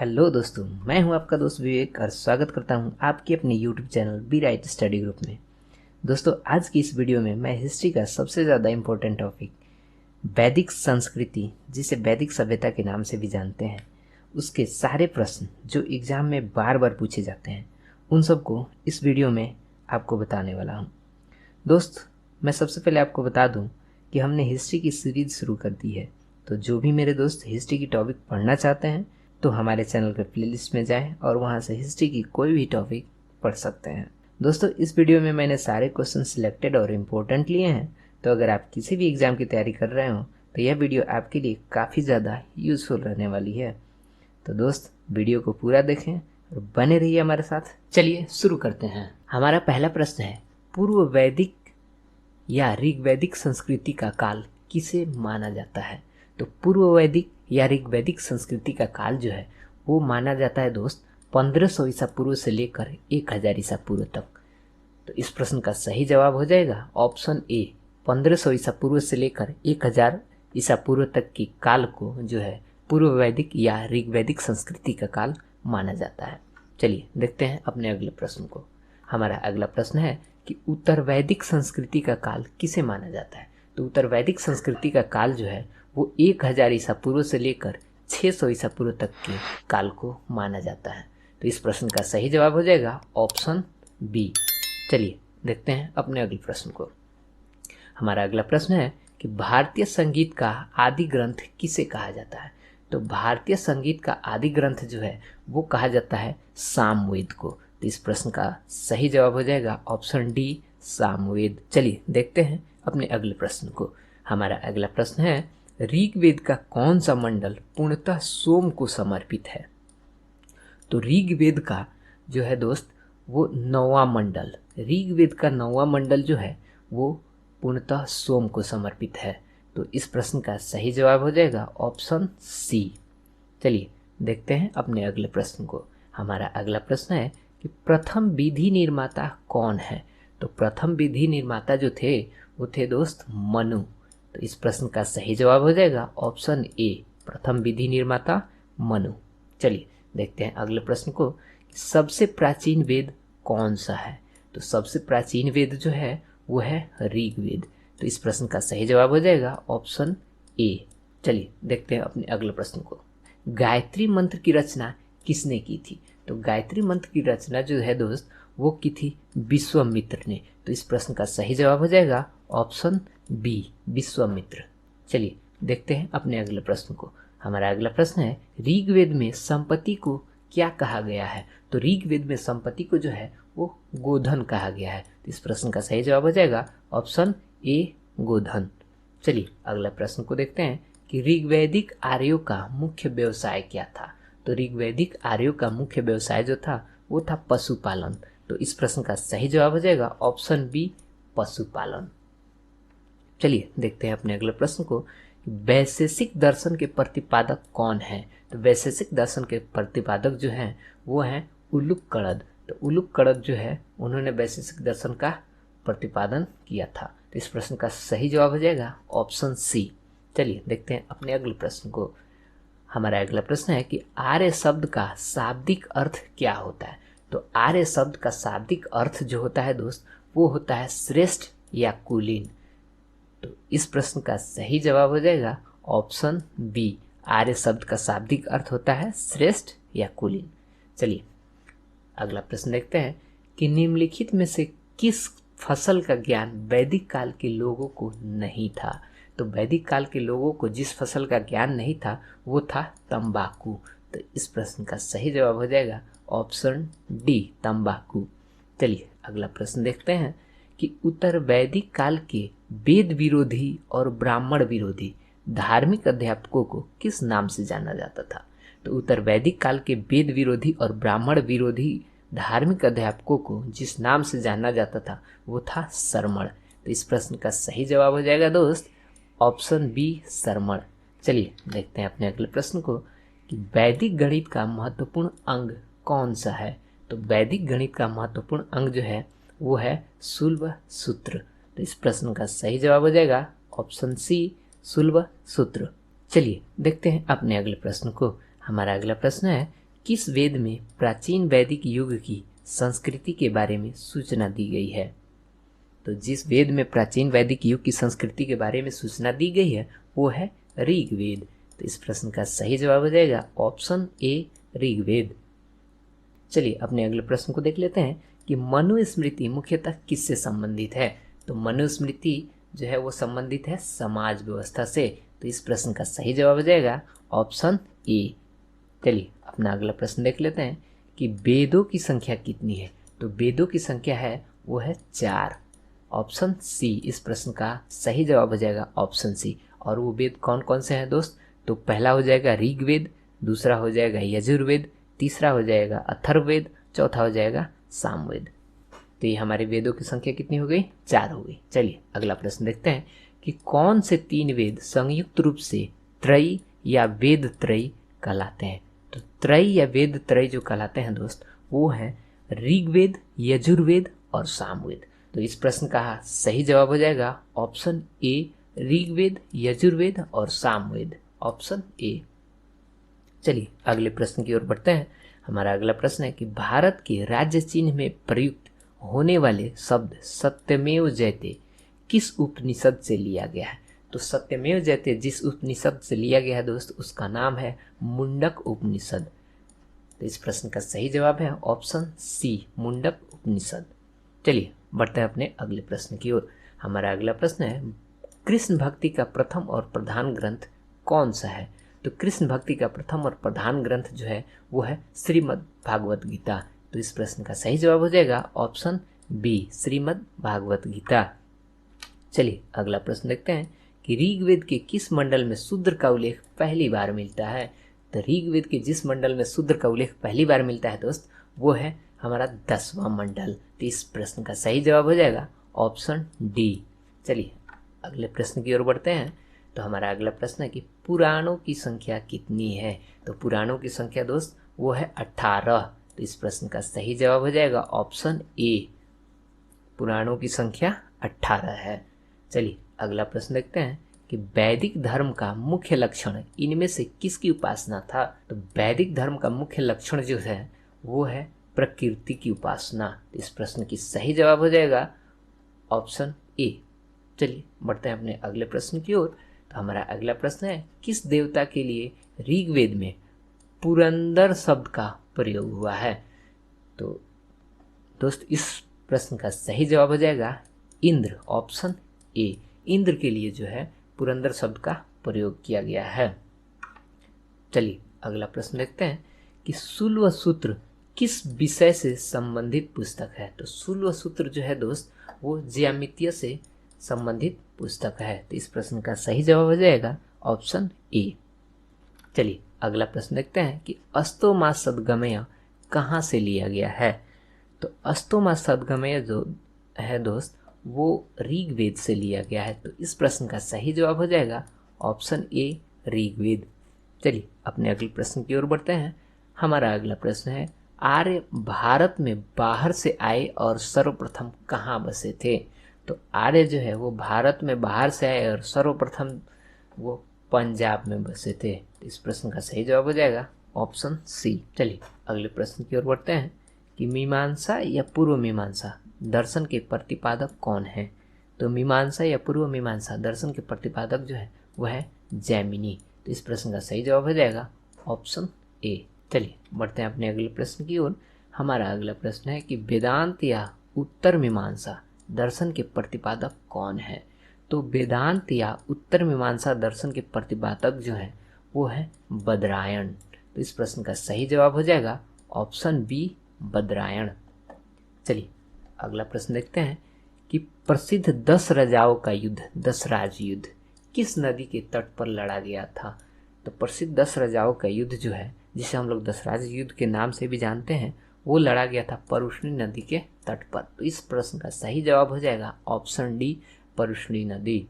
Hello दोस्तों, मैं हूं आपका दोस्त विवेक और स्वागत करता हूं आपके अपने YouTube channel be right study group में। दोस्तों, आज की इस वीडियो में मैं हिस्ट्री का सबसे ज़्यादा इम्पोर्टेंट टॉपिक वैदिक संस्कृति, जिसे वैदिक सभ्यता के नाम से भी जानते हैं, उसके सारे प्रश्न जो एग्ज़ाम में बार बार पूछे जाते हैं, उन सबको इस वीडियो में आपको बताने वाला हूँ। दोस्त, मैं सबसे पहले आपको बता दूँ कि हमने हिस्ट्री की सीरीज शुरू कर दी है, तो जो भी मेरे दोस्त हिस्ट्री की टॉपिक पढ़ना चाहते हैं तो हमारे चैनल के प्लेलिस्ट में जाएं और वहां से हिस्ट्री की कोई भी टॉपिक पढ़ सकते हैं। दोस्तों, इस वीडियो में मैंने सारे क्वेश्चन सिलेक्टेड और इम्पोर्टेंट लिए हैं, तो अगर आप किसी भी एग्ज़ाम की तैयारी कर रहे हो तो यह वीडियो आपके लिए काफ़ी ज़्यादा यूज़फुल रहने वाली है। तो दोस्त, वीडियो को पूरा देखें और बने रहिए हमारे साथ। चलिए शुरू करते हैं। हमारा पहला प्रश्न है, पूर्व वैदिक या ऋग्वैदिक संस्कृति का काल किसे माना जाता है? तो पूर्व वैदिक या ऋग्वैदिक संस्कृति का काल जो है वो माना जाता है दोस्त 1500 ईसा पूर्व से लेकर 1000 ईसा पूर्व तक। तो इस प्रश्न का सही जवाब हो जाएगा ऑप्शन ए, 1500 ईसा पूर्व से लेकर 1000 ईसा पूर्व तक की काल को जो है पूर्व वैदिक या ऋग्वैदिक संस्कृति का काल माना जाता है। चलिए देखते हैं अपने अगले प्रश्न को। हमारा अगला प्रश्न है कि उत्तर वैदिक संस्कृति का काल किसे माना जाता है? तो उत्तर वैदिक संस्कृति का काल जो है वो 1000 ईसा पूर्व से लेकर 600 ईसा पूर्व तक के काल को माना जाता है। तो इस प्रश्न का सही जवाब हो जाएगा ऑप्शन बी। चलिए देखते हैं अपने अगले प्रश्न को। हमारा अगला प्रश्न है कि भारतीय संगीत का आदि ग्रंथ किसे कहा जाता है? तो भारतीय संगीत का आदि ग्रंथ जो है वो कहा जाता है सामवेद को। तो इस प्रश्न का सही जवाब हो जाएगा ऑप्शन डी, सामवेद। चलिए देखते हैं अपने अगले प्रश्न को। हमारा अगला प्रश्न है, ऋग्वेद का कौन सा मंडल पूर्णतः सोम को समर्पित है? तो ऋग्वेद का जो है दोस्त वो 9वां मंडल, ऋग्वेद का 9वां मंडल जो है वो पूर्णतः सोम को समर्पित है। तो इस प्रश्न का सही जवाब हो जाएगा ऑप्शन सी। चलिए देखते हैं अपने अगले प्रश्न को। हमारा अगला प्रश्न है कि प्रथम विधि निर्माता कौन है? तो प्रथम विधि निर्माता जो थे वो थे दोस्त मनु। तो इस प्रश्न का सही जवाब हो जाएगा ऑप्शन ए, प्रथम विधि निर्माता मनु। चलिए देखते हैं अगले प्रश्न को, सबसे प्राचीन वेद कौन सा है? तो सबसे प्राचीन वेद जो है वो है ऋग्वेद। तो इस प्रश्न का सही जवाब हो जाएगा ऑप्शन ए। चलिए देखते हैं अपने अगले प्रश्न को। गायत्री मंत्र की रचना किसने की थी? तो गायत्री मंत्र की रचना जो है दोस्त वो की थी विश्वामित्र ने। तो इस प्रश्न का सही जवाब हो जाएगा ऑप्शन बी, विश्वामित्र। चलिए देखते हैं अपने अगले प्रश्न को। हमारा अगला प्रश्न है, ऋग्वेद में संपत्ति को क्या कहा गया है? तो ऋग्वेद में संपत्ति को जो है वो गोधन कहा गया है। तो इस प्रश्न का सही जवाब हो जाएगा ऑप्शन ए, गोधन। चलिए अगला प्रश्न को देखते हैं कि ऋग्वैदिक आर्यों का मुख्य व्यवसाय क्या था? तो ऋग्वैदिक आर्यों का मुख्य व्यवसाय जो था वो था पशुपालन। तो इस प्रश्न का सही जवाब हो जाएगा ऑप्शन बी, पशुपालन। चलिए देखते हैं अपने अगले प्रश्न को, वैशेषिक दर्शन के प्रतिपादक कौन है? तो वैशेषिक दर्शन के प्रतिपादक जो हैं वो हैं उलूकनद। तो उलूकनद जो है उन्होंने वैशेषिक दर्शन का प्रतिपादन किया था। तो इस प्रश्न का सही जवाब हो जाएगा ऑप्शन सी। चलिए देखते हैं अपने अगले प्रश्न को। हमारा अगला प्रश्न है कि आर्य शब्द का शाब्दिक अर्थ क्या होता है? तो आर्य शब्द का शाब्दिक अर्थ जो होता है दोस्त वो होता है श्रेष्ठ या कुलीन। तो इस प्रश्न का सही जवाब हो जाएगा ऑप्शन बी, आर्य शब्द का शाब्दिक अर्थ होता है श्रेष्ठ या कुलीन। चलिए अगला प्रश्न देखते हैं कि निम्नलिखित में से किस फसल का ज्ञान वैदिक काल के लोगों को नहीं था? तो वैदिक काल के लोगों को जिस फसल का ज्ञान नहीं था वो था तंबाकू। तो इस प्रश्न का सही जवाब हो जाएगा ऑप्शन डी, तंबाकू। चलिए अगला प्रश्न देखते हैं कि उत्तर वैदिक काल के वेद विरोधी और ब्राह्मण विरोधी धार्मिक अध्यापकों को किस नाम से जाना जाता था? तो उत्तर वैदिक काल के वेद विरोधी और ब्राह्मण विरोधी धार्मिक अध्यापकों को जिस नाम से जाना जाता था वो था शरमण। तो इस प्रश्न का सही जवाब हो जाएगा दोस्त ऑप्शन बी, शरमण। चलिए देखते हैं अपने अगले प्रश्न को कि वैदिक गणित का महत्वपूर्ण अंग कौन सा है? तो वैदिक गणित का महत्वपूर्ण अंग जो है वो है शुल्ब सूत्र। तो इस प्रश्न का सही जवाब हो जाएगा ऑप्शन सी, शुल्ब सूत्र। चलिए देखते हैं अपने अगले प्रश्न को। हमारा अगला प्रश्न है किस वेद में प्राचीन वैदिक युग की संस्कृति के बारे में सूचना दी गई है? तो जिस वेद में प्राचीन वैदिक युग की संस्कृति के बारे में सूचना दी गई है वो है ऋग्वेद। तो इस प्रश्न का सही जवाब हो जाएगा ऑप्शन ए ऋग्वेद। चलिए अपने अगले प्रश्न को देख लेते हैं कि मनुस्मृति मुख्यतः किससे संबंधित है? तो मनुस्मृति जो है वो संबंधित है समाज व्यवस्था से। तो इस प्रश्न का सही जवाब हो जाएगा ऑप्शन ए। चलिए अपना अगला प्रश्न देख लेते हैं कि वेदों की संख्या कितनी है? तो वेदों की संख्या है वो है 4। ऑप्शन सी इस प्रश्न का सही जवाब हो जाएगा ऑप्शन सी। और वो वेद कौन कौन से हैं दोस्त? तो पहला हो जाएगा ऋग्वेद, दूसरा हो जाएगा यजुर्वेद, तीसरा हो जाएगा अथर्ववेद, चौथा हो जाएगा सामवेद। तो ये हमारे वेदों की संख्या कितनी हो गई? 4 हो गई। चलिए अगला प्रश्न देखते हैं कि कौन से 3 वेद संयुक्त रूप से त्रयी या वेद त्रयी कहलाते हैं? तो त्रयी या वेद त्रयी जो कहलाते हैं दोस्त वो है ऋग्वेद, यजुर्वेद और सामवेद। तो इस प्रश्न का सही जवाब हो जाएगा ऑप्शन ए ऋग्वेद, यजुर्वेद और सामवेद, ऑप्शन ए। चलिए अगले प्रश्न की ओर बढ़ते हैं। हमारा अगला प्रश्न है कि भारत के राज्य चिन्ह में प्रयुक्त होने वाले शब्द सत्यमेव जयते किस उपनिषद से लिया गया है? तो सत्यमेव जयते जिस उपनिषद से लिया गया है दोस्त उसका नाम है मुंडक उपनिषद। तो इस प्रश्न का सही जवाब है ऑप्शन सी मुंडक उपनिषद। चलिए बढ़ते हैं अपने अगले प्रश्न की ओर। हमारा अगला प्रश्न है कृष्ण भक्ति का प्रथम और प्रधान ग्रंथ कौन सा है? तो कृष्ण भक्ति का प्रथम और प्रधान ग्रंथ जो है वो है श्रीमद् भागवत गीता। तो इस प्रश्न का सही जवाब हो जाएगा ऑप्शन बी श्रीमद् भागवत गीता। चलिए अगला प्रश्न देखते हैं कि ऋग्वेद के किस मंडल में शूद्र का उल्लेख पहली बार मिलता है? तो ऋग्वेद के जिस मंडल में शूद्र का उल्लेख पहली बार मिलता है दोस्त वो है हमारा 10वां मंडल। तो इस प्रश्न का सही जवाब हो जाएगा ऑप्शन डी। चलिए अगले प्रश्न की ओर बढ़ते हैं। तो हमारा अगला प्रश्न है कि पुराणों की संख्या कितनी है? तो पुराणों की संख्या दोस्त वो है 18। तो इस प्रश्न का सही जवाब हो जाएगा ऑप्शन ए पुराणों की संख्या 18 है। चलिए अगला प्रश्न देखते हैं कि वैदिक धर्म का मुख्य लक्षण इनमें से किसकी उपासना था? तो वैदिक धर्म का मुख्य लक्षण जो है वो है प्रकृति की उपासना। इस प्रश्न की सही जवाब हो जाएगा ऑप्शन ए। चलिए बढ़ते हैं अपने अगले प्रश्न की ओर। तो हमारा अगला प्रश्न है किस देवता के लिए ऋग्वेद में पुरंदर शब्द का प्रयोग हुआ है? तो दोस्त इस प्रश्न का सही जवाब हो जाएगा इंद्र, ऑप्शन ए। इंद्र के लिए जो है पुरंदर शब्द का प्रयोग किया गया है। चलिए अगला प्रश्न देखते हैं कि शुल्व सूत्र किस विषय से संबंधित पुस्तक है? तो शुल्व सूत्र जो है दोस्त वो ज्यामितीय से संबंधित पुस्तक है। तो इस प्रश्न का सही जवाब हो जाएगा ऑप्शन ए। चलिए अगला प्रश्न देखते हैं कि अस्तोमा सद्गमय कहाँ से लिया गया है? तो अस्तोमा सद्गमय जो है दोस्त वो ऋग्वेद से लिया गया है। तो इस प्रश्न का सही जवाब हो जाएगा ऑप्शन ए ऋग्वेद। चलिए अपने अगले प्रश्न की ओर बढ़ते हैं। हमारा अगला प्रश्न है आर्य भारत में बाहर से आए और सर्वप्रथम कहाँ बसे थे? तो आर्य जो है वो भारत में बाहर से आए और सर्वप्रथम वो पंजाब में बसे थे। इस प्रश्न का सही जवाब हो जाएगा ऑप्शन सी। चलिए अगले प्रश्न की ओर बढ़ते हैं कि मीमांसा या पूर्व मीमांसा दर्शन के प्रतिपादक कौन है? तो मीमांसा या पूर्व मीमांसा दर्शन के प्रतिपादक जो है वह है जैमिनी। तो इस प्रश्न का सही जवाब हो जाएगा ऑप्शन ए। चलिए बढ़ते हैं अपने अगले प्रश्न की ओर। हमारा अगला प्रश्न है कि वेदांत या उत्तर मीमांसा दर्शन के प्रतिपादक कौन है? तो वेदांत या उत्तर मीमांसा दर्शन के प्रतिपादक जो है वो है बदरायण। तो इस प्रश्न का सही जवाब हो जाएगा ऑप्शन बी बदरायण। चलिए अगला प्रश्न देखते हैं कि प्रसिद्ध 10 राजाओं का युद्ध दशराज युद्ध किस नदी के तट पर लड़ा गया था? तो प्रसिद्ध 10 राजाओं का युद्ध जो है जिसे हम लोग दशराज युद्ध के नाम से भी जानते हैं वो लड़ा गया था परुष्णी नदी के तट पर। तो इस प्रश्न का सही जवाब हो जाएगा ऑप्शन डी परुष्णी नदी।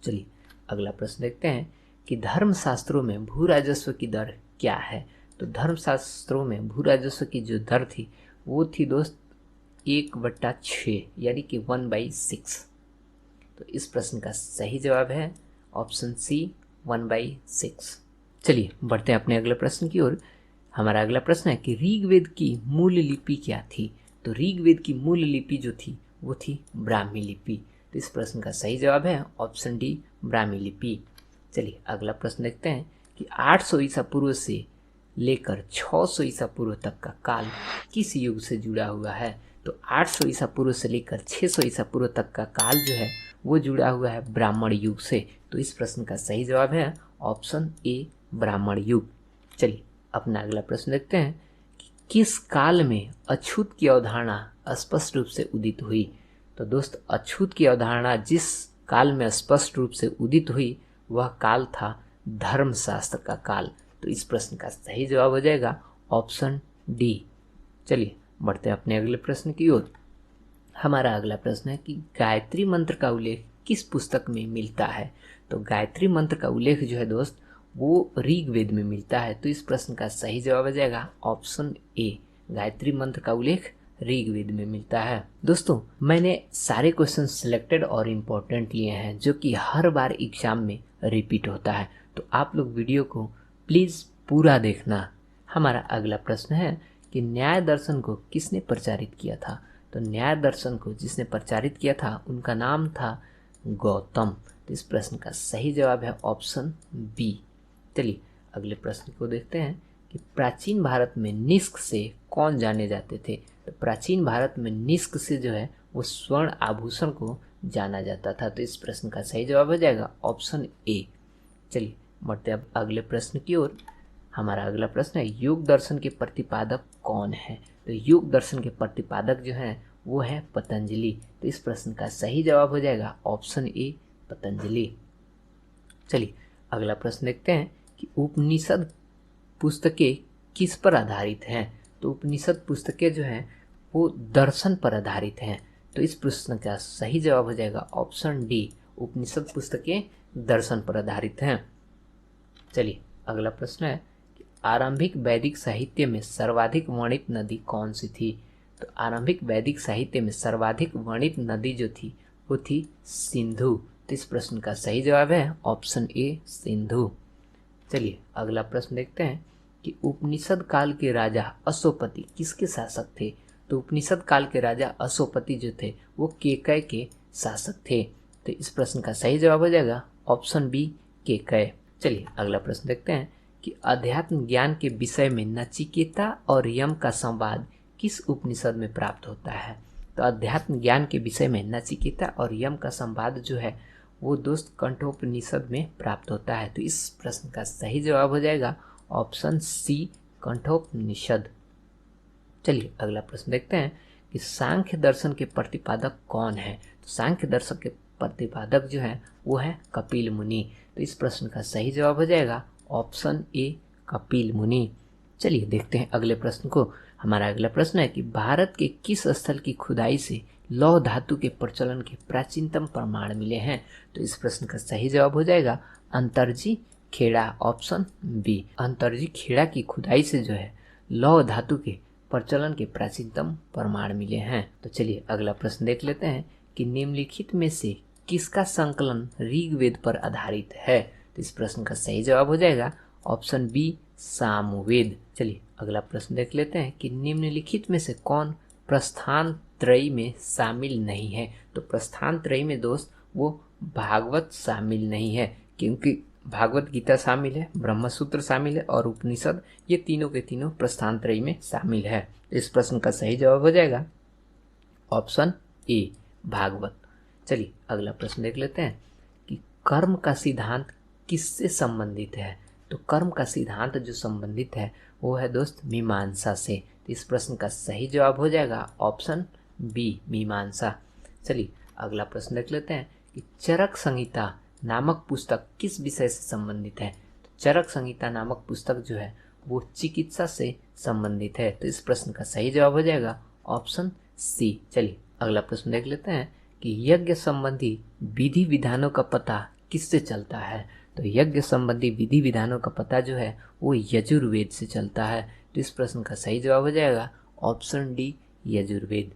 चलिए अगला प्रश्न देखते हैं कि धर्मशास्त्रों में भू राजस्व की दर क्या है? तो धर्मशास्त्रों में भू राजस्व की जो दर थी वो थी दोस्त 1/6 यानी कि 1/6। तो इस प्रश्न का सही जवाब है ऑप्शन सी 1/6। चलिए बढ़ते हैं अपने अगले प्रश्न की ओर। हमारा अगला प्रश्न है कि ऋग्वेद की मूल लिपि क्या थी। तो ऋग्वेद की मूल लिपि जो थी वो थी ब्राह्मी लिपि। तो इस प्रश्न का सही जवाब है ऑप्शन डी, ब्राह्मी लिपि। चलिए अगला प्रश्न देखते हैं कि 800 ईसा पूर्व से लेकर 600 ईसा पूर्व तक का काल किस युग से जुड़ा हुआ है। तो 800 ईसा पूर्व से लेकर 600 ईसा पूर्व तक का काल जो है वो जुड़ा हुआ है ब्राह्मण युग से। तो इस प्रश्न का सही जवाब है ऑप्शन ए, ब्राह्मण युग। चलिए अपना अगला प्रश्न देखते हैं कि किस काल में अछूत की अवधारणा स्पष्ट रूप से उदित हुई। तो दोस्त अछूत की अवधारणा जिस काल में स्पष्ट रूप से उदित हुई वह काल था धर्मशास्त्र का काल। तो इस प्रश्न का सही जवाब हो जाएगा ऑप्शन डी। चलिए बढ़ते हैं अपने अगले प्रश्न की ओर। हमारा अगला प्रश्न है कि गायत्री मंत्र का उल्लेख किस पुस्तक में मिलता है। तो गायत्री मंत्र का उल्लेख जो है दोस्त वो ऋग्वेद में मिलता है। तो इस प्रश्न का सही जवाब हो जाएगा ऑप्शन ए, गायत्री मंत्र का उल्लेख ऋग्वेद में मिलता है। दोस्तों मैंने सारे क्वेश्चन सिलेक्टेड और इम्पोर्टेंट लिए हैं जो कि हर बार एग्जाम में रिपीट होता है। तो आप लोग वीडियो को प्लीज़ पूरा देखना। हमारा अगला प्रश्न है कि न्याय दर्शन को किसने प्रचारित किया था। तो न्याय दर्शन को जिसने प्रचारित किया था उनका नाम था गौतम। तो इस प्रश्न का सही जवाब है ऑप्शन बी। चलिए अगले प्रश्न को देखते हैं कि प्राचीन भारत में निष्क से कौन जाने जाते थे। तो प्राचीन भारत में निष्क से जो है वो स्वर्ण आभूषण को जाना जाता था। तो इस प्रश्न का सही जवाब हो जाएगा ऑप्शन ए। चलिए बढ़ते अब अगले प्रश्न की ओर। हमारा अगला प्रश्न है योग दर्शन के प्रतिपादक कौन है। तो योग दर्शन के प्रतिपादक जो हैं वो है पतंजलि। तो इस प्रश्न का सही जवाब हो जाएगा ऑप्शन ए, पतंजलि। चलिए अगला प्रश्न देखते हैं कि उपनिषद पुस्तकें किस पर आधारित हैं। तो उपनिषद पुस्तकें जो हैं वो दर्शन पर आधारित हैं। तो इस प्रश्न का सही जवाब हो जाएगा ऑप्शन डी, उपनिषद पुस्तकें दर्शन पर आधारित हैं। चलिए अगला प्रश्न है कि आरंभिक वैदिक साहित्य में सर्वाधिक वर्णित नदी कौन सी थी। तो आरंभिक वैदिक साहित्य में सर्वाधिक वर्णित नदी जो थी वो थी सिंधु। तो इस प्रश्न का सही जवाब है ऑप्शन ए, सिंधु। चलिए अगला प्रश्न देखते हैं कि उपनिषद काल के राजा अशोपति किसके शासक थे। तो उपनिषद काल के राजा अशोपति जो थे वो केकय के शासक थे। तो इस प्रश्न का सही जवाब हो जाएगा ऑप्शन बी, केकय। चलिए अगला प्रश्न देखते हैं कि अध्यात्म ज्ञान के विषय में नचिकेता और यम का संवाद किस उपनिषद में प्राप्त होता है। तो अध्यात्म ज्ञान के विषय में नचिकेता और यम का संवाद जो है वो दोस्त कंठोपनिषद में प्राप्त होता है। तो इस प्रश्न का सही जवाब हो जाएगा ऑप्शन सी, कंठोपनिषद। चलिए अगला प्रश्न देखते हैं कि सांख्य दर्शन के प्रतिपादक कौन है। तो सांख्य दर्शन के प्रतिपादक जो है वो है कपिल मुनि। तो इस प्रश्न का सही जवाब हो जाएगा ऑप्शन ए, कपिल मुनि। चलिए देखते हैं अगले प्रश्न को। हमारा अगला प्रश्न है कि भारत के किस स्थल की खुदाई से लौह धातु के प्रचलन के प्राचीनतम प्रमाण मिले हैं। तो इस प्रश्न का सही जवाब हो जाएगा अंतरजी खेड़ा, ऑप्शन बी। अंतरजी खेड़ा की खुदाई से जो है लौह धातु के प्रचलन के प्राचीनतम प्रमाण मिले हैं। तो चलिए अगला प्रश्न देख लेते हैं कि निम्नलिखित में से किसका संकलन ऋग्वेद पर आधारित है। तो इस प्रश्न का सही जवाब हो जाएगा ऑप्शन बी, सामवेद। चलिए अगला प्रश्न देख लेते हैं कि निम्नलिखित में से कौन प्रस्थान त्रयी में शामिल नहीं है। तो प्रस्थान त्रयी में दोस्त वो भागवत शामिल नहीं है, क्योंकि भागवत गीता शामिल है, ब्रह्मसूत्र शामिल है और उपनिषद, ये तीनों के तीनों प्रस्थान त्रयी में शामिल है। इस प्रश्न का सही जवाब हो जाएगा ऑप्शन ए, भागवत। चलिए अगला प्रश्न देख लेते हैं कि कर्म का सिद्धांत किससे संबंधित है। तो कर्म का सिद्धांत जो संबंधित है वो है दोस्त मीमांसा से। तो इस प्रश्न का सही जवाब हो जाएगा ऑप्शन बी, मीमांसा। चलिए अगला प्रश्न देख लेते हैं कि चरक संहिता नामक पुस्तक किस विषय से संबंधित है। तो चरक संहिता नामक पुस्तक जो है वो चिकित्सा से संबंधित है। तो इस प्रश्न का सही जवाब हो जाएगा ऑप्शन सी। चलिए अगला प्रश्न देख लेते हैं कि यज्ञ संबंधी विधि विधानों का पता किससे चलता है। तो यज्ञ संबंधी विधि विधानों का पता जो है वो यजुर्वेद से चलता है। तो इस प्रश्न का सही जवाब हो जाएगा ऑप्शन डी, यजुर्वेद।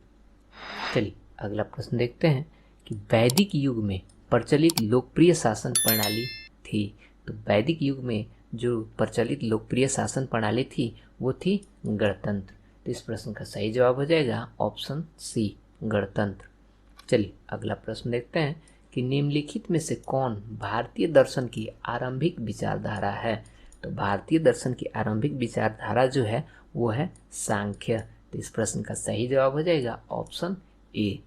चलिए अगला प्रश्न देखते हैं कि वैदिक युग में प्रचलित लोकप्रिय शासन प्रणाली थी। तो वैदिक युग में जो प्रचलित लोकप्रिय शासन प्रणाली थी वो थी गणतंत्र। तो इस प्रश्न का सही जवाब हो जाएगा ऑप्शन सी, गणतंत्र। चलिए अगला प्रश्न देखते हैं कि निम्नलिखित में से कौन भारतीय दर्शन की आरंभिक विचारधारा है। तो भारतीय दर्शन की आरंभिक विचारधारा जो है वो है सांख्य। तो इस प्रश्न का सही जवाब हो जाएगा ऑप्शन ए।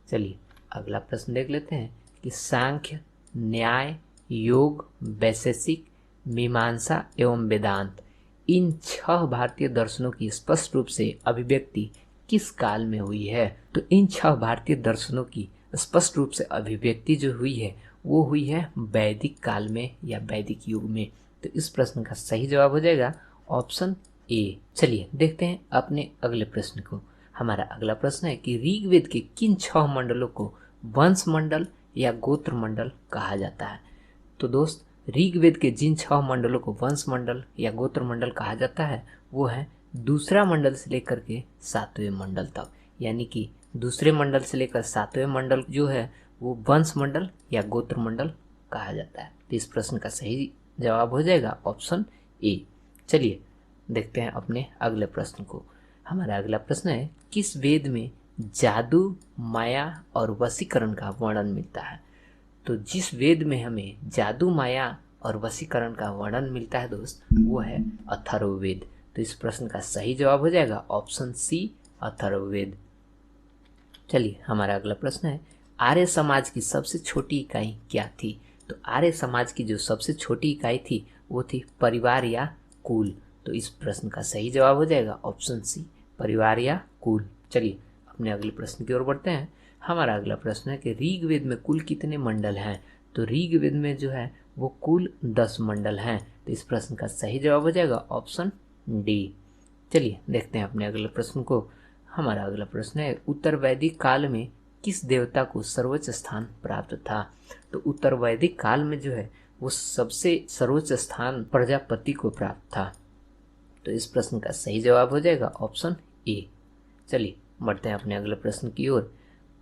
चलिए अगला प्रश्न देख लेते हैं कि सांख्य, न्याय, योग, वैशेषिक, मीमांसा एवं वेदांत, इन 6 भारतीय दर्शनों की स्पष्ट रूप से अभिव्यक्ति किस काल में हुई है। तो इन 6 भारतीय दर्शनों की स्पष्ट रूप से अभिव्यक्ति जो हुई है वो हुई है वैदिक काल में या वैदिक युग में। तो इस प्रश्न का सही जवाब हो जाएगा ऑप्शन ए। चलिए देखते हैं अपने अगले प्रश्न को। हमारा अगला प्रश्न है कि ऋग्वेद के किन 6 मंडलों को वंश मंडल या गोत्र मंडल कहा जाता है। तो दोस्त ऋग्वेद के जिन 6 मंडलों को वंश मंडल या गोत्र मंडल कहा जाता है वो है दूसरा मंडल से लेकर के 7वें मंडल तक, यानी कि दूसरे मंडल से लेकर 7वें मंडल जो है वो वंश मंडल या गोत्र मंडल कहा जाता है। तो इस प्रश्न का सही जवाब हो जाएगा ऑप्शन ए। चलिए देखते हैं अपने अगले प्रश्न को। हमारा अगला प्रश्न है किस वेद में जादू, माया और वशीकरण का वर्णन मिलता है। तो जिस वेद में हमें जादू, माया और वशीकरण का वर्णन मिलता है दोस्त वो है अथर्ववेद। तो इस प्रश्न का सही जवाब हो जाएगा ऑप्शन सी, अथर्ववेद। चलिए हमारा अगला प्रश्न है आर्य समाज की सबसे छोटी इकाई क्या थी। तो आर्य समाज की जो सबसे छोटी इकाई थी वो थी परिवार या कुल। तो इस प्रश्न का सही जवाब हो जाएगा ऑप्शन सी, परिवार या कुल। चलिए अपने अगले प्रश्न की ओर बढ़ते हैं। हमारा अगला प्रश्न है कि ऋग्वेद में कुल कितने मंडल हैं। तो ऋग्वेद में जो है वो कुल 10 मंडल हैं। तो इस प्रश्न का सही जवाब हो जाएगा ऑप्शन डी। चलिए देखते हैं अपने अगले प्रश्न को। हमारा अगला प्रश्न है उत्तर वैदिक काल में किस देवता को सर्वोच्च स्थान प्राप्त था। तो उत्तर वैदिक काल में जो है वो सबसे सर्वोच्च स्थान प्रजापति को प्राप्त था। तो इस प्रश्न का सही जवाब हो जाएगा ऑप्शन ए। चलिए बढ़ते हैं अपने अगले प्रश्न की ओर।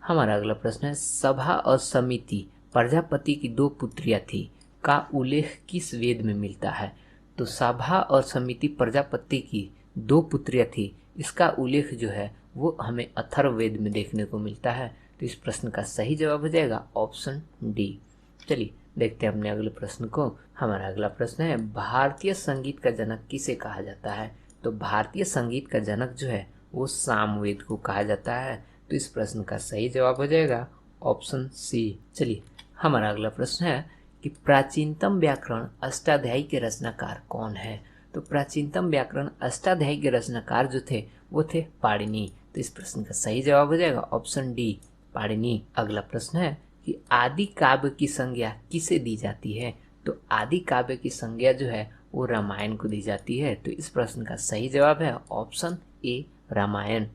हमारा अगला प्रश्न है सभा और समिति प्रजापति की 2 पुत्रियां थी का उल्लेख किस वेद में मिलता है। तो सभा और समिति प्रजापति की 2 पुत्रियां थी, इसका उल्लेख जो है वो हमें अथर्ववेद में देखने को मिलता है। तो इस प्रश्न का सही जवाब हो जाएगा ऑप्शन डी। चलिए देखते हैं अपने अगले प्रश्न को। हमारा अगला प्रश्न है भारतीय संगीत का जनक किसे कहा जाता है। तो भारतीय संगीत का जनक जो है वो सामवेद को कहा जाता है। तो इस प्रश्न का सही जवाब हो जाएगा ऑप्शन सी। चलिए हमारा अगला प्रश्न है कि प्राचीनतम व्याकरण अष्टाध्यायी के रचनाकार कौन है। तो प्राचीनतम व्याकरण अष्टाध्यायी के रचनाकार जो थे वो थे पाणिनि। तो इस प्रश्न का सही जवाब हो जाएगा ऑप्शन डी, पाणिनि। अगला प्रश्न है कि आदि काव्य की संज्ञा किसे दी जाती है। तो आदि काव्य की संज्ञा जो है वो रामायण को दी जाती है। तो इस प्रश्न का सही जवाब है ऑप्शन ए, रामायण।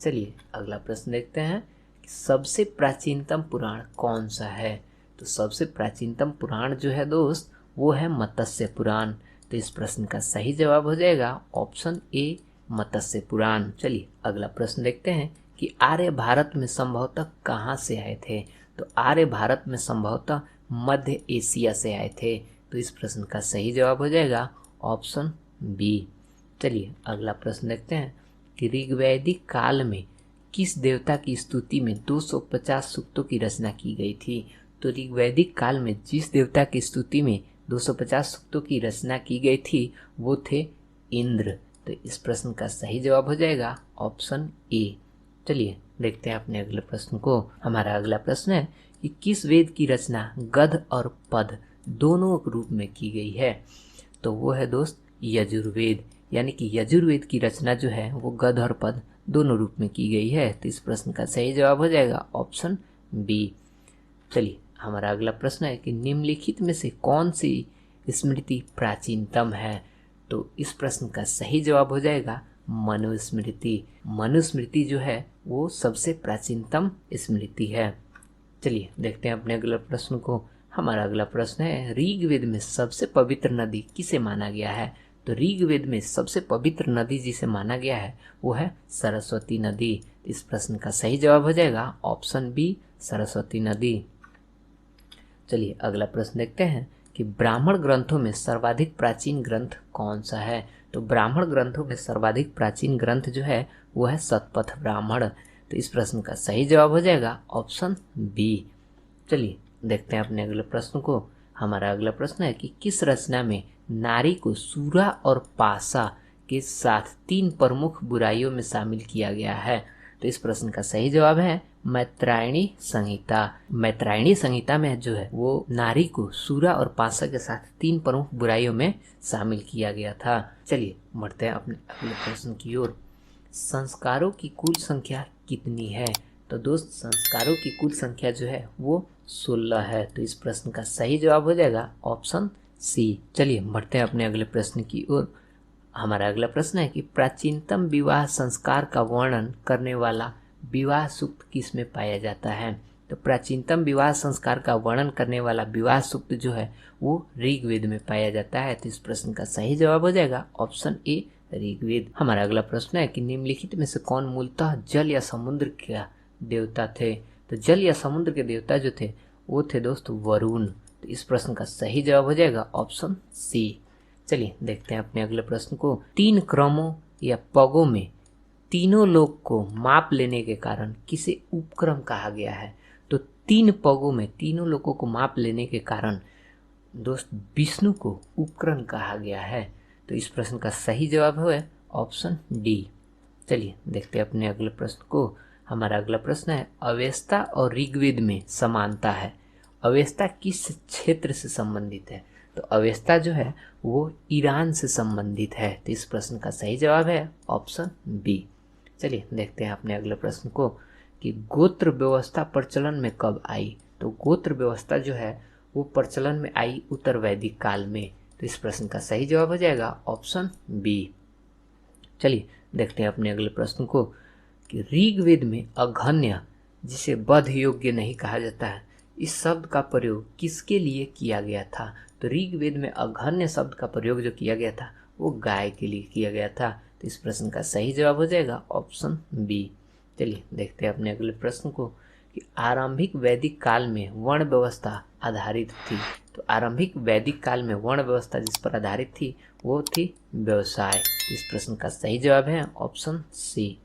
चलिए अगला प्रश्न देखते हैं कि सबसे प्राचीनतम पुराण कौन सा है। तो सबसे प्राचीनतम पुराण जो है दोस्त वो है मत्स्य पुराण। तो इस प्रश्न का सही जवाब हो जाएगा ऑप्शन ए, मत्स्य पुराण। चलिए अगला प्रश्न देखते हैं कि आर्य भारत में संभवतः कहाँ से आए थे। तो आर्य भारत में संभवतः मध्य एशिया से आए थे। तो इस प्रश्न का सही जवाब हो जाएगा ऑप्शन बी। चलिए अगला प्रश्न देखते हैं कि ऋग्वैदिक काल में किस देवता की स्तुति में 250 सूक्तों की रचना की गई थी। तो ऋग्वैदिक काल में जिस देवता की स्तुति में 250 सूक्तों की रचना की गई थी वो थे इंद्र। तो इस प्रश्न का सही जवाब हो जाएगा ऑप्शन ए। चलिए देखते हैं अपने अगले प्रश्न को। हमारा अगला प्रश्न है कि किस वेद की रचना गद्य और पद्य दोनों रूप में की गई है। तो वो है दोस्त यजुर्वेद, यानी कि यजुर्वेद की रचना जो है वो गद्य और पद्य दोनों रूप में की गई है। तो इस प्रश्न का सही जवाब हो जाएगा ऑप्शन बी। चलिए हमारा अगला प्रश्न है कि निम्नलिखित में से कौन सी स्मृति प्राचीनतम है। तो इस प्रश्न का सही जवाब हो जाएगा मनुस्मृति। मनुस्मृति जो है वो सबसे प्राचीनतम स्मृति है। चलिए देखते हैं अपने अगले प्रश्न को। हमारा अगला प्रश्न है ऋग्वेद में सबसे पवित्र नदी किसे माना गया है। तो ऋग्वेद में सबसे पवित्र नदी जिसे माना गया है वो है सरस्वती नदी। इस प्रश्न का सही जवाब हो जाएगा ऑप्शन बी, सरस्वती नदी। चलिए अगला प्रश्न देखते हैं कि ब्राह्मण ग्रंथों में सर्वाधिक प्राचीन ग्रंथ कौन सा है। तो ब्राह्मण ग्रंथों में सर्वाधिक प्राचीन ग्रंथ जो है वो है शतपथ ब्राह्मण। तो इस प्रश्न का सही जवाब हो जाएगा ऑप्शन बी। चलिए देखते हैं अपने अगले प्रश्न को। हमारा अगला प्रश्न है कि किस रचना में नारी को सूरा और पासा के साथ 3 प्रमुख बुराइयों में शामिल किया गया है। तो इस प्रश्न का सही जवाब है मैत्रायणी संहिता। मैत्रायणी संहिता में जो है वो नारी को सूरा और पासा के साथ 3 प्रमुख बुराइयों में शामिल किया गया था। चलिए बढ़ते हैं अपने अगले प्रश्न की ओर। संस्कारों की कुल संख्या कितनी है। तो दोस्त संस्कारों की कुल संख्या जो है वो 16 है। तो इस प्रश्न का सही जवाब हो जाएगा ऑप्शन सी। चलिए बढ़ते हैं अपने अगले प्रश्न की ओर। हमारा अगला प्रश्न है कि प्राचीनतम विवाह संस्कार का वर्णन करने वाला विवाह सूक्त किस में पाया जाता है। तो प्राचीनतम विवाह संस्कार का वर्णन करने वाला विवाह सूक्त जो है वो ऋग्वेद में पाया जाता है। तो इस प्रश्न का सही जवाब हो जाएगा ऑप्शन ए ऋग्वेद। हमारा अगला प्रश्न है कि निम्नलिखित में से कौन मूलतः जल या समुद्र के देवता थे। तो जल या समुद्र के देवता जो थे वो थे दोस्त वरुण। तो इस प्रश्न का सही जवाब हो जाएगा ऑप्शन सी। चलिए देखते हैं अपने अगले प्रश्न को। 3 क्रमों या पगों में तीनों लोग को माप लेने के कारण किसे उपक्रम कहा गया है। तो 3 पगों में तीनों लोगों को माप लेने के कारण दोस्त विष्णु को उपक्रम कहा गया है। तो इस प्रश्न का सही जवाब है ऑप्शन डी। चलिए देखते हैं अपने अगले प्रश्न को। हमारा अगला प्रश्न है अवेस्ता और ऋग्वेद में समानता है। अवेस्ता किस क्षेत्र से संबंधित है। तो अवेस्ता जो है वो ईरान से संबंधित है। तो इस प्रश्न का सही जवाब है ऑप्शन बी। चलिए देखते हैं अपने अगले प्रश्न को कि गोत्र व्यवस्था प्रचलन में कब आई। तो गोत्र व्यवस्था जो है वो प्रचलन में आई उत्तर वैदिक काल में। तो इस प्रश्न का सही जवाब हो जाएगा ऑप्शन बी। चलिए देखते हैं अपने अगले प्रश्न को कि ऋग्वेद में अघन्य जिसे वध योग्य नहीं कहा जाता है इस शब्द का प्रयोग किसके लिए किया गया था। तो ऋग्वेद में अघन्य शब्द का प्रयोग जो किया गया था वो गाय के लिए किया गया था। तो इस प्रश्न का सही जवाब हो जाएगा ऑप्शन बी। चलिए देखते हैं अपने अगले प्रश्न को कि आरंभिक वैदिक काल में वर्ण व्यवस्था आधारित थी। तो आरंभिक वैदिक काल में वर्ण व्यवस्था जिस पर आधारित थी वो थी व्यवसाय। इस प्रश्न का सही जवाब है ऑप्शन सी।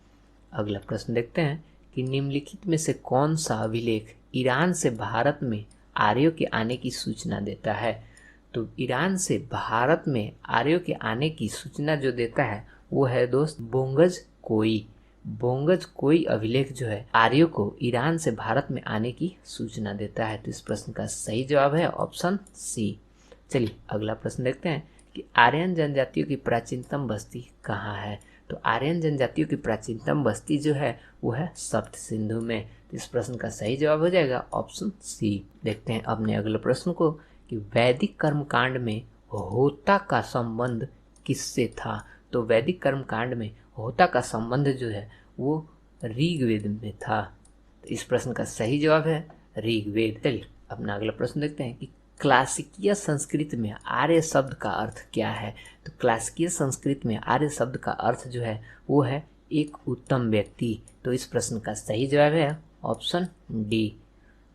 अगला प्रश्न देखते हैं कि निम्नलिखित में से कौन सा अभिलेख ईरान से भारत में आर्यों के आने की सूचना देता है। तो ईरान से भारत में आर्यों के आने की सूचना जो देता है वो है दोस्त बोंगज कोई। बोंगज कोई अभिलेख जो है आर्यों को ईरान से भारत में आने की सूचना देता है। तो इस प्रश्न का सही जवाब है ऑप्शन सी। चलिए अगला प्रश्न देखते हैं कि आर्यन जनजातियों की प्राचीनतम बस्ती कहाँ है। तो आर्यन जनजातियों की प्राचीनतम बस्ती जो है वो है सप्त सिंधु में। तो इस प्रश्न का सही जवाब हो जाएगा ऑप्शन सी। देखते हैं अपने अगले प्रश्न को कि वैदिक कर्मकांड में होता का संबंध किससे था। तो वैदिक कर्मकांड में होता का संबंध जो है वो ऋग्वेद में था। तो इस प्रश्न का सही जवाब है ऋग्वेद। चलिए अपना अगला प्रश्न देखते हैं कि क्लासिकीय संस्कृत में आर्य शब्द का अर्थ क्या है। तो क्लासिकीय संस्कृत में आर्य शब्द का अर्थ जो है वो है एक उत्तम व्यक्ति। तो इस प्रश्न का सही जवाब है ऑप्शन डी।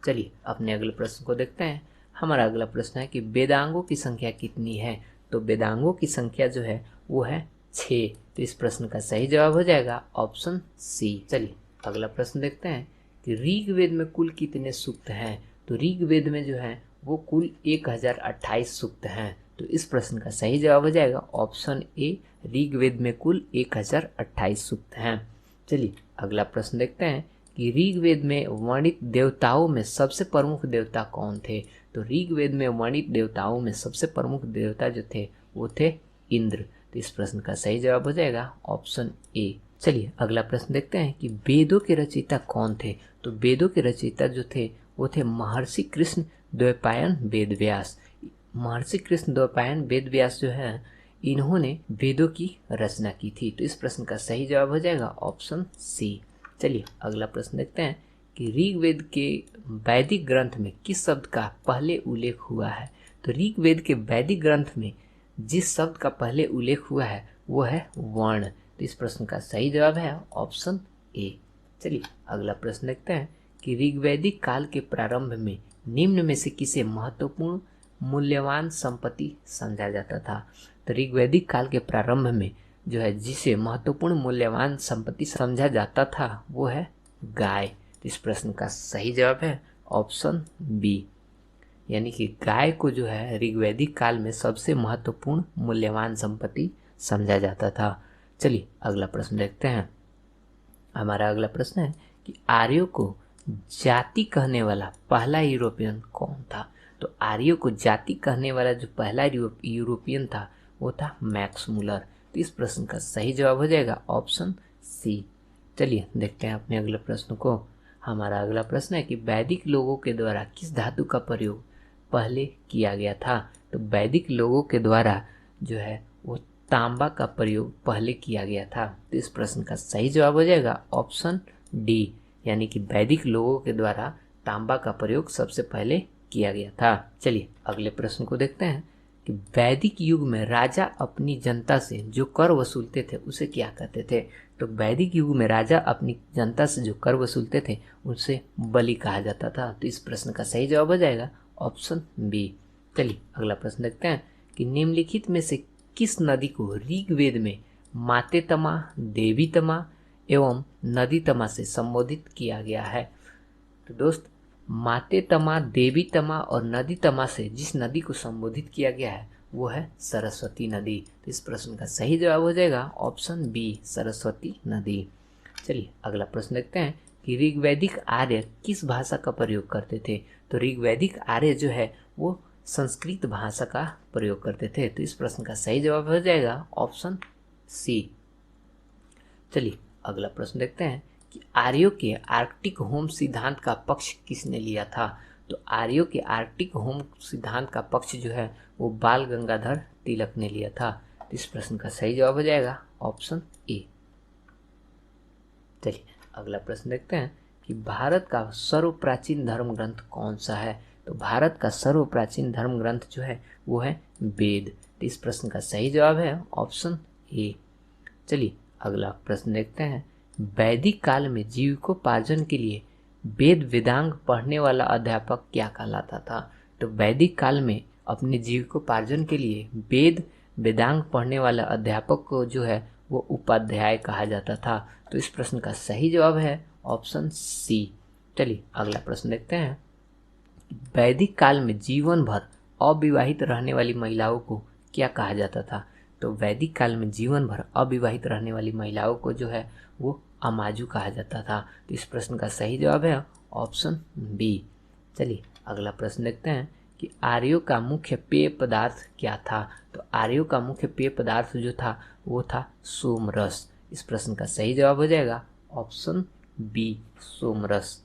चलिए अपने अगले प्रश्न को देखते हैं। हमारा अगला प्रश्न है कि वेदांगों की संख्या कितनी है। तो वेदांगों की संख्या जो है वो है 6। तो इस प्रश्न का सही जवाब हो जाएगा ऑप्शन सी। चलिए अगला प्रश्न देखते हैं कि ऋग्वेद में कुल कितने सूक्त हैं। तो ऋग्वेद में जो है वो कुल 1028 सूक्त हैं। तो इस प्रश्न का सही जवाब हो जाएगा ऑप्शन ए। ऋग्वेद में कुल 1028 सूक्त हैं। चलिए अगला प्रश्न देखते हैं कि ऋग्वेद में वर्णित देवताओं में सबसे प्रमुख देवता कौन थे। तो ऋग्वेद में वर्णित देवताओं में सबसे प्रमुख देवता जो थे वो थे इंद्र। तो इस प्रश्न का सही जवाब हो जाएगा ऑप्शन ए। चलिए अगला प्रश्न देखते हैं कि वेदों के रचयिता कौन थे। तो वेदों के रचयिता जो थे वो थे महर्षि कृष्ण द्वैपायन वेदव्यास। महर्षि कृष्ण द्वैपायन वेदव्यास जो है इन्होंने वेदों की रचना की थी। तो इस प्रश्न का सही जवाब हो जाएगा ऑप्शन सी। चलिए अगला प्रश्न देखते हैं कि ऋग्वेद के वैदिक ग्रंथ में किस शब्द का पहले उल्लेख हुआ है। तो ऋग्वेद के वैदिक ग्रंथ में जिस शब्द का पहले उल्लेख हुआ है वो है वर्ण। तो इस प्रश्न का सही जवाब है ऑप्शन ए। चलिए अगला प्रश्न देखते हैं कि ऋग्वैदिक काल के प्रारंभ में निम्न में से किसे महत्वपूर्ण मूल्यवान संपत्ति समझा जाता था। तो ऋग्वैदिक काल के प्रारंभ में जो है जिसे महत्वपूर्ण मूल्यवान संपत्ति समझा जाता था वो है गाय। तो इस प्रश्न का सही जवाब है ऑप्शन बी, यानी कि गाय को जो है ऋग्वैदिक काल में सबसे महत्वपूर्ण मूल्यवान संपत्ति समझा जाता था। चलिए अगला प्रश्न देखते हैं। हमारा अगला प्रश्न है कि आर्यों को जाति कहने वाला पहला यूरोपियन कौन था। तो आर्यों को जाति कहने वाला जो पहला यूरोपियन था वो था मैक्स मुलर। तो इस प्रश्न का सही जवाब हो जाएगा ऑप्शन सी। चलिए देखते हैं अपने अगले प्रश्न को। हमारा अगला प्रश्न है कि वैदिक लोगों के द्वारा किस धातु का प्रयोग पहले किया गया था। तो वैदिक लोगों के द्वारा जो है वो तांबा का प्रयोग पहले किया गया था। तो इस प्रश्न का सही जवाब हो जाएगा ऑप्शन डी, यानी कि वैदिक लोगों के द्वारा तांबा का प्रयोग सबसे पहले किया गया था। चलिए अगले प्रश्न को देखते हैं कि वैदिक युग में राजा अपनी जनता से जो कर वसूलते थे उसे क्या कहते थे। तो वैदिक युग में राजा अपनी जनता से जो कर वसूलते थे उसे बलि कहा जाता था। तो इस प्रश्न का सही जवाब हो जाएगा ऑप्शन बी। चलिए अगला प्रश्न देखते हैं कि निम्नलिखित में से किस नदी को ऋग्वेद में मातेतमा, देवीतमा एवं नदीतमा से संबोधित किया गया है। तो दोस्त मातेतमा, देवीतमा और नदीतमा से जिस नदी को संबोधित किया गया है वो है सरस्वती नदी। तो इस प्रश्न का सही जवाब हो जाएगा ऑप्शन बी, सरस्वती नदी। चलिए अगला प्रश्न देखते हैं कि ऋग्वैदिक आर्य किस भाषा का प्रयोग करते थे। तो ऋग्वैदिक आर्य जो है वो संस्कृत भाषा का प्रयोग करते थे। तो इस प्रश्न का सही जवाब हो जाएगा ऑप्शन सी। चलिए अगला प्रश्न देखते हैं कि आर्यों के आर्कटिक होम सिद्धांत का पक्ष किसने लिया था। तो आर्यों के आर्कटिक होम सिद्धांत का पक्ष जो है वो बाल गंगाधर तिलक ने लिया था। तो इस प्रश्न का सही जवाब हो जाएगा ऑप्शन ए। चलिए अगला प्रश्न देखते हैं कि भारत का सर्वप्राचीन धर्म ग्रंथ कौन सा है। तो भारत का सर्वप्राचीन धर्म ग्रंथ जो है वो है वेद। तो इस प्रश्न का सही जवाब है ऑप्शन ए। चलिए अगला प्रश्न देखते हैं, वैदिक काल में जीविकोपार्जन के लिए वेद वेदांग पढ़ने वाला अध्यापक क्या कहलाता था। तो वैदिक काल में अपने जीविकोपार्जन के लिए वेद वेदांग पढ़ने वाला अध्यापक को जो है वो उपाध्याय कहा जाता था। तो इस प्रश्न का सही जवाब है ऑप्शन सी। चलिए अगला प्रश्न देखते हैं, वैदिक काल में जीवन भर अविवाहित रहने वाली महिलाओं को क्या कहा जाता था। तो वैदिक काल में जीवन भर अविवाहित रहने वाली महिलाओं को जो है वो अमाजु कहा जाता था। तो इस प्रश्न का सही जवाब है ऑप्शन बी। चलिए अगला प्रश्न देखते हैं कि आर्यों का मुख्य पेय पदार्थ क्या था। तो आर्यों का मुख्य पेय पदार्थ जो था वो था सोमरस। इस प्रश्न का सही जवाब हो जाएगा ऑप्शन बी, सोमरस।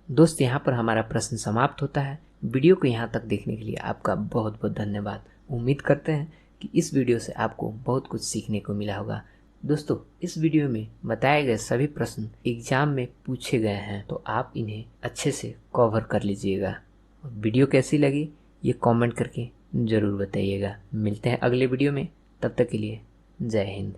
दोस्त यहाँ पर हमारा प्रश्न समाप्त होता है। वीडियो को यहाँ तक देखने के लिए आपका बहुत बहुत धन्यवाद। उम्मीद करते हैं कि इस वीडियो से आपको बहुत कुछ सीखने को मिला होगा। दोस्तों इस वीडियो में बताए गए सभी प्रश्न एग्जाम में पूछे गए हैं, तो आप इन्हें अच्छे से कवर कर लीजिएगा। वीडियो कैसी लगी ये कमेंट करके ज़रूर बताइएगा। मिलते हैं अगले वीडियो में, तब तक के लिए जय हिंद।